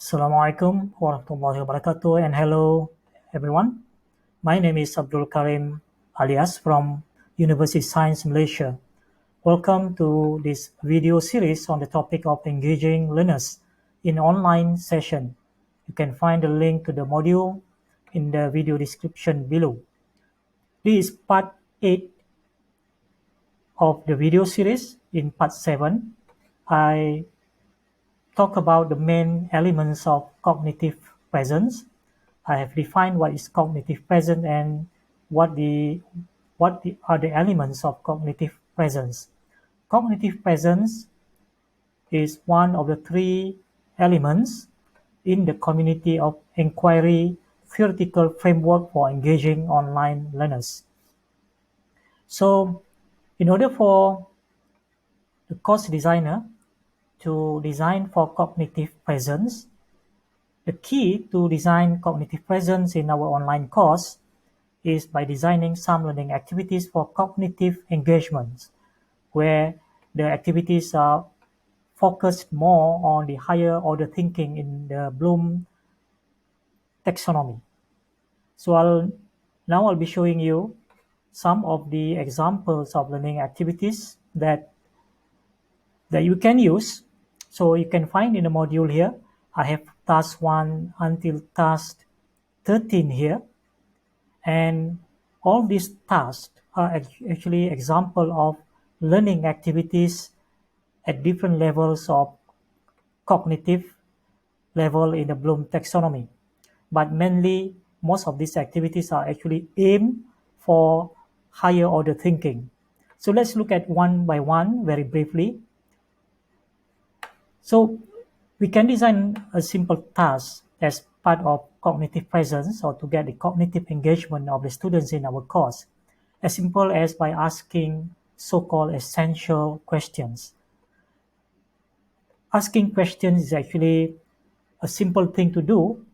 Assalamualaikum warahmatullahi wabarakatuh and hello everyone. My name is Abdul Karim alias from University Science Malaysia. Welcome to this video series on the topic of engaging learners in online session. You can find the link to the module in the video description below. This is part 8 of the video series. In part 7, I talk about the main elements of cognitive presence. I have defined what is cognitive presence and are the elements of cognitive presence. Cognitive presence is one of the three elements in the community of inquiry theoretical framework for engaging online learners. So, in order for the course designer to design for cognitive presence, the key to design cognitive presence in our online course is by designing some learning activities for cognitive engagements, where the activities are focused more on the higher order thinking in the Bloom taxonomy. So I'll be showing you some of the examples of learning activities that you can use. So you can find in the module here, I have task 1 until task 13 here. And all these tasks are actually example of learning activities at different levels of cognitive level in the Bloom taxonomy. But mainly, most of these activities are actually aimed for higher order thinking. So let's look at one by one very briefly. So we can design a simple task as part of cognitive presence or to get the cognitive engagement of the students in our course, as simple as by asking so-called essential questions. Asking questions is actually a simple thing to do,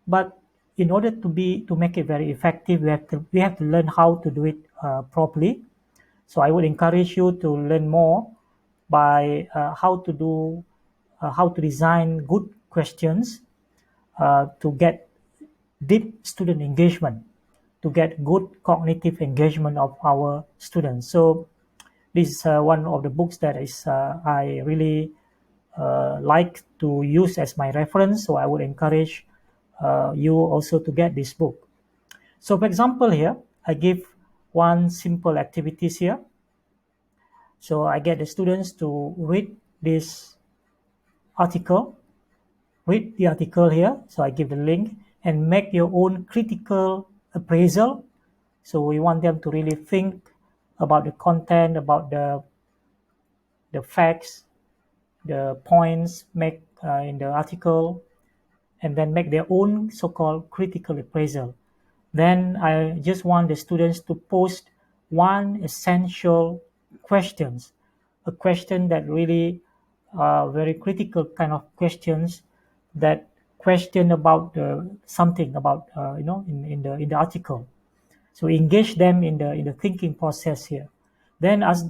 but in order to make it very effective, we have to learn how to do it properly. So I would encourage you to learn more by how to design good questions to get deep student engagement, to get good cognitive engagement of our students. So this is one of the books that is I really like to use as my reference. So I would encourage you also to get this book. So for example here, I give one simple activities here. So I get the students to article, read the article here. So I give the link and make your own critical appraisal. So we want them to really think about the content, about the facts, the points make in the article, and then make their own so-called critical appraisal. Then I just want the students to post one essential questions, a question that really very critical kind of questions that question about something about in the article. So engage them in the thinking process here. Then as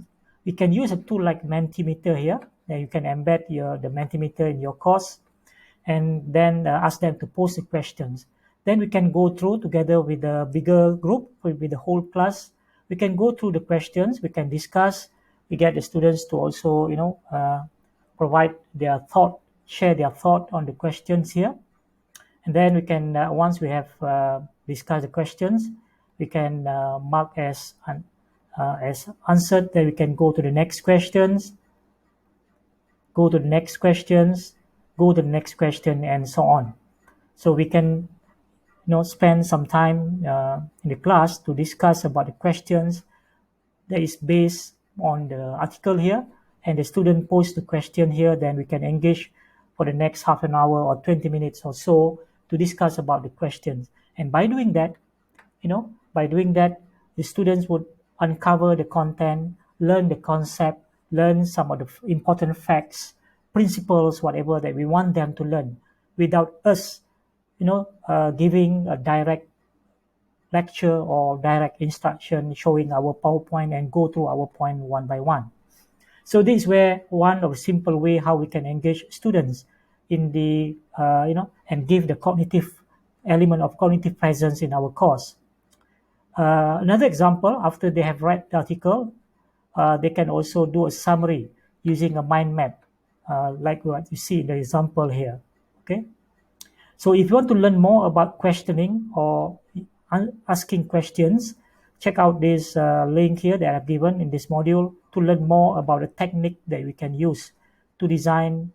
we can use a tool like Mentimeter here, and you can embed the Mentimeter in your course, and then ask them to post the questions. Then we can go through together with a bigger group, with the whole class. We can go through the questions. We can discuss. We get the students to also, provide their thought, share their thought on the questions here. And then we can, once we have discussed the questions, we can mark as answered. Then we can go to the next questions, go to the next questions, go to the next question, and so on. So we can spend some time in the class to discuss about the questions that is based on the article here, and the student posts the question here. Then we can engage for the next half an hour or 20 minutes or so to discuss about the questions. And by doing that, the students would uncover the content, learn the concept, learn some of the important facts, principles, whatever that we want them to learn, without us giving a direct lecture or direct instruction, showing our PowerPoint and go through our point one by one. So this is where one of the simple way how we can engage students in the and give the cognitive element of cognitive presence in our course. Another example, after they have read the article, they can also do a summary using a mind map, like what you see in the example here. Okay. So if you want to learn more about questioning or asking questions, check out this link here that I've given in this module to learn more about the technique that we can use to design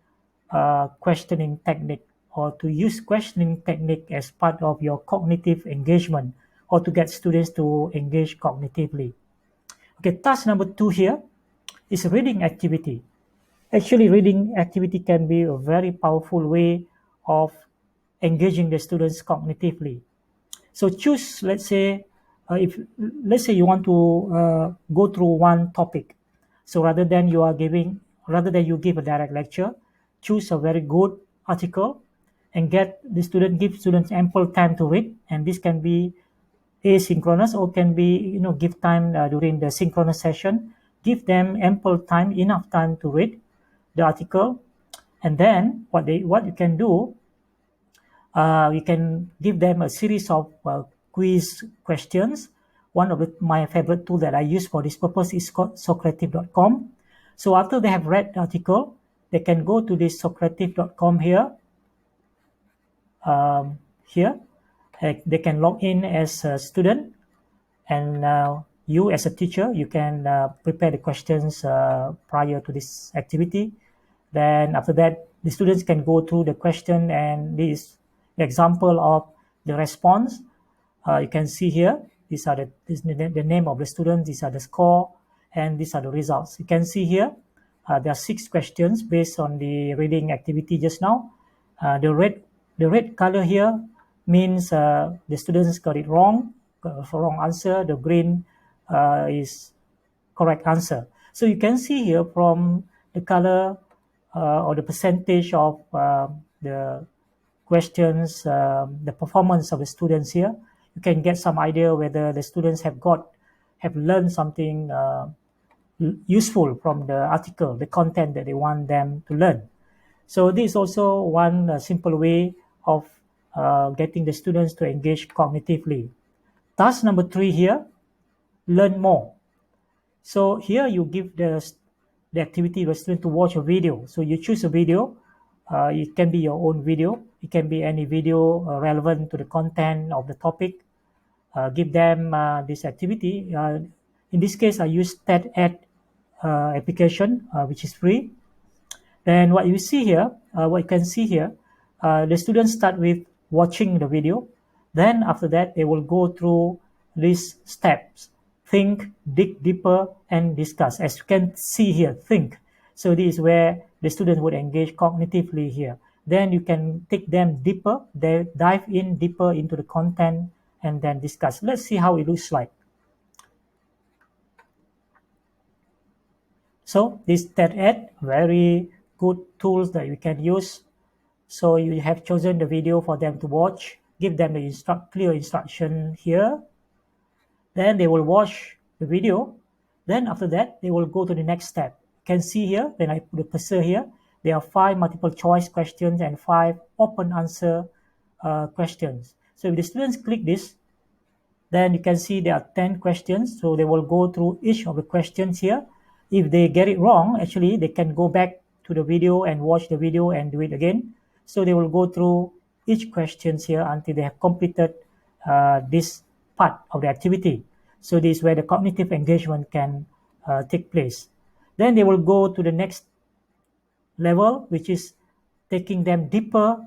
questioning technique, or to use questioning technique as part of your cognitive engagement, or to get students to engage cognitively. Okay, task number 2 here is reading activity. Actually, reading activity can be a very powerful way of engaging the students cognitively. So choose, let's say, if let's say you want to go through one topic. So rather than you give a direct lecture, choose a very good article and give students ample time to read. And this can be asynchronous, or can be, give time during the synchronous session. Give them ample time, enough time to read the article. And then what you can do, you can give them a series of quiz questions. One of my favorite tool that I use for this purpose is called Socrative.com. So after they have read the article, they can go to this Socrative.com here. Here, they can log in as a student, and you as a teacher, you can prepare the questions prior to this activity. Then after that, the students can go through the question, and this example of the response. You can see here, these are the name of the student, these are the score, and these are the results. You can see here, there are 6 questions based on the reading activity just now. The red color here means the students got it wrong, wrong answer. The green is correct answer. So you can see here from the color or the percentage of the questions, the performance of the students here, you can get some idea whether the students have learned something useful from the article, the content that they want them to learn. So this is also one simple way of getting the students to engage cognitively. Task number 3 here, learn more. So here you give the activity to the student to watch a video. So you choose a video. It can be your own video. It can be any video relevant to the content of the topic. Give them this activity. In this case, I use TED-Ed application, which is free. Then what you can see here, the students start with watching the video. Then after that, they will go through these steps: think, dig deeper, and discuss. As you can see here, think. So this is where the students would engage cognitively here. Then you can take them deeper, they dive in deeper into the content, and then discuss. Let's see how it looks like. So this TED-Ed, very good tools that you can use. So you have chosen the video for them to watch. Give them the clear instruction here. Then they will watch the video. Then after that, they will go to the next step. You can see here, when I put the cursor here, there are 5 multiple choice questions and 5 open answer questions. So if the students click this, then you can see there are 10 questions. So they will go through each of the questions here. If they get it wrong, actually, they can go back to the video and watch the video and do it again. So they will go through each questions here until they have completed this part of the activity. So this is where the cognitive engagement can take place. Then they will go to the next level, which is taking them deeper,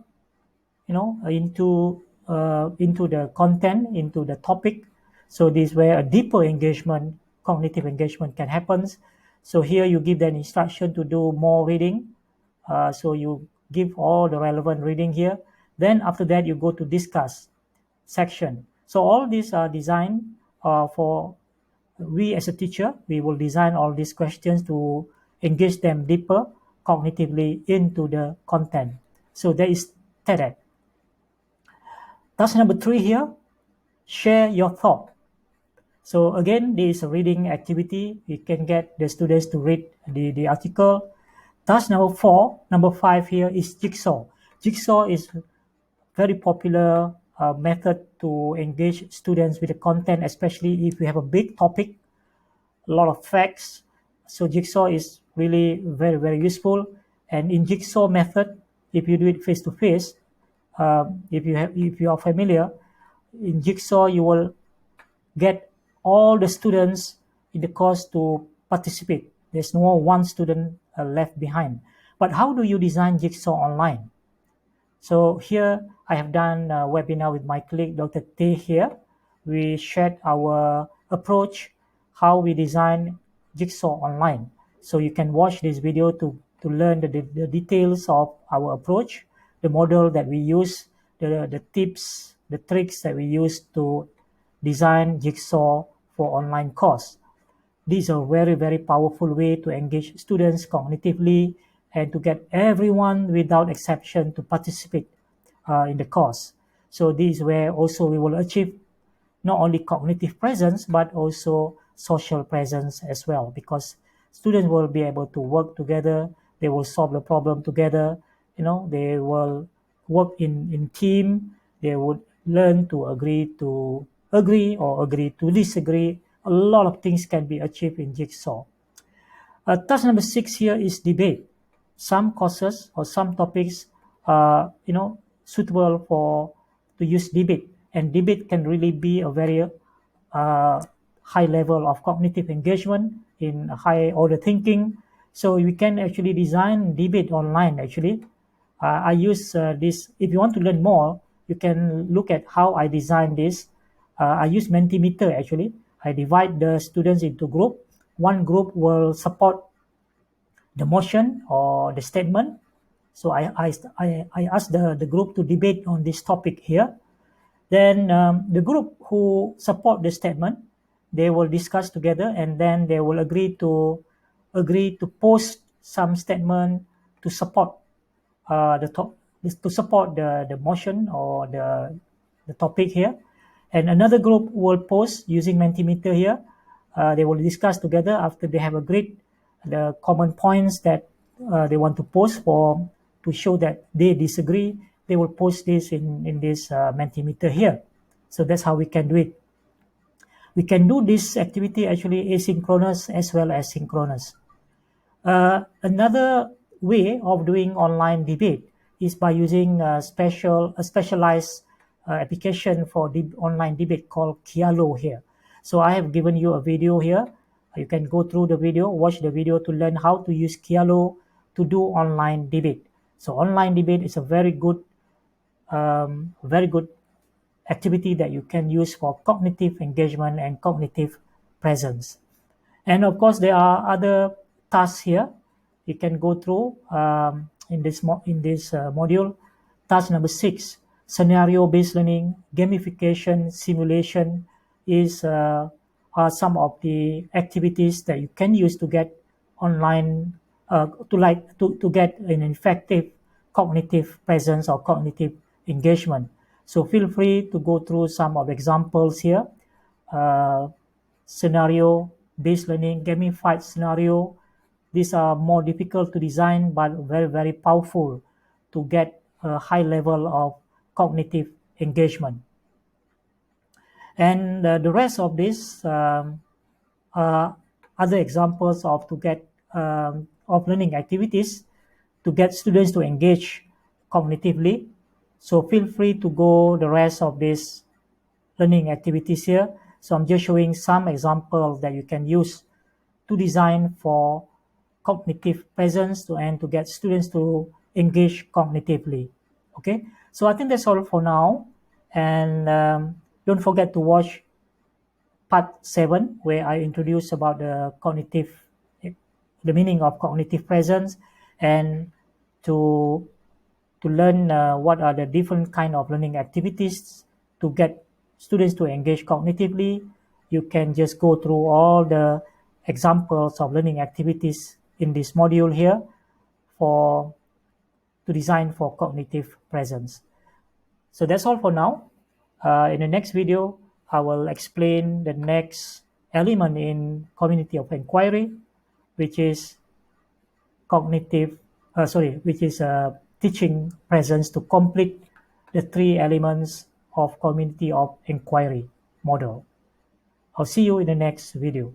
into the content, into the topic. So this is where a deeper engagement, cognitive engagement can happen. So here you give them instruction to do more reading. So you give all the relevant reading here. Then after that, you go to discuss section. So all these are designed for we as a teacher. We will design all these questions to engage them deeper cognitively into the content. So that is TED. Task number 3 here, share your thought. So again, this is a reading activity. You can get the students to read the article. Task number 5 here is jigsaw. Jigsaw is very popular method to engage students with the content, especially if we have a big topic, a lot of facts. So Jigsaw is really very, very useful. And in Jigsaw method, if you do it face to face, if you are familiar, in Jigsaw you will get all the students in the course to participate. There's no one student left behind. But how do you design Jigsaw online? So here I have done a webinar with my colleague, Dr. Tay here. We shared our approach, how we design Jigsaw online. So you can watch this video to learn the details of our approach, the model that we use, the tips, the tricks that we use to design Jigsaw for online course. This is a very, very powerful way to engage students cognitively and to get everyone without exception to participate in the course. So this is where also we will achieve not only cognitive presence but also social presence as well, because students will be able to work together, they will solve the problem together, they will work in team, they would learn to agree or agree to disagree. A lot of things can be achieved in Jigsaw. Task number 6 here is debate. Some courses or some topics are, suitable for to use debate, and debate can really be a very high level of cognitive engagement in high order thinking. So we can actually design debate online. Actually, I use this. If you want to learn more, you can look at how I design this. I use Mentimeter actually. I divide the students into group. One group will support the motion or the statement. So I ask the group to debate on this topic here. Then the group who support the statement, they will discuss together, and then they will agree to post some statement to support to support the motion or the topic here. And another group will post using Mentimeter here. They will discuss together after they have agreed the common points that they want to post for to show that they disagree. They will post this in this Mentimeter here. So that's how we can do it. We can do this activity actually asynchronous as well as synchronous. Another way of doing online debate is by using a specialized application for online debate called Kialo here. So I have given you a video here. You can go through the video, watch the video to learn how to use Kialo to do online debate. So online debate is a very good activity that you can use for cognitive engagement and cognitive presence. And of course, there are other tasks here you can go through in this module. Task number 6, scenario-based learning, gamification, simulation are some of the activities that you can use to get online to get an effective cognitive presence or cognitive engagement. So feel free to go through some of the examples here. Scenario-based learning, gamified scenario. These are more difficult to design, but very, very powerful to get a high level of cognitive engagement. And the rest of this are other examples of of learning activities to get students to engage cognitively. So feel free to go the rest of these learning activities here. So I'm just showing some examples that you can use to design for cognitive presence and to get students to engage cognitively. Okay, so I think that's all for now. And don't forget to watch part 7, where I introduce about the meaning of cognitive presence, and to learn what are the different kind of learning activities to get students to engage cognitively. You can just go through all the examples of learning activities in this module here to design for cognitive presence. So that's all for now. In the next video, I will explain the next element in community of inquiry, which is teaching presence to complete the three elements of community of inquiry model. I'll see you in the next video.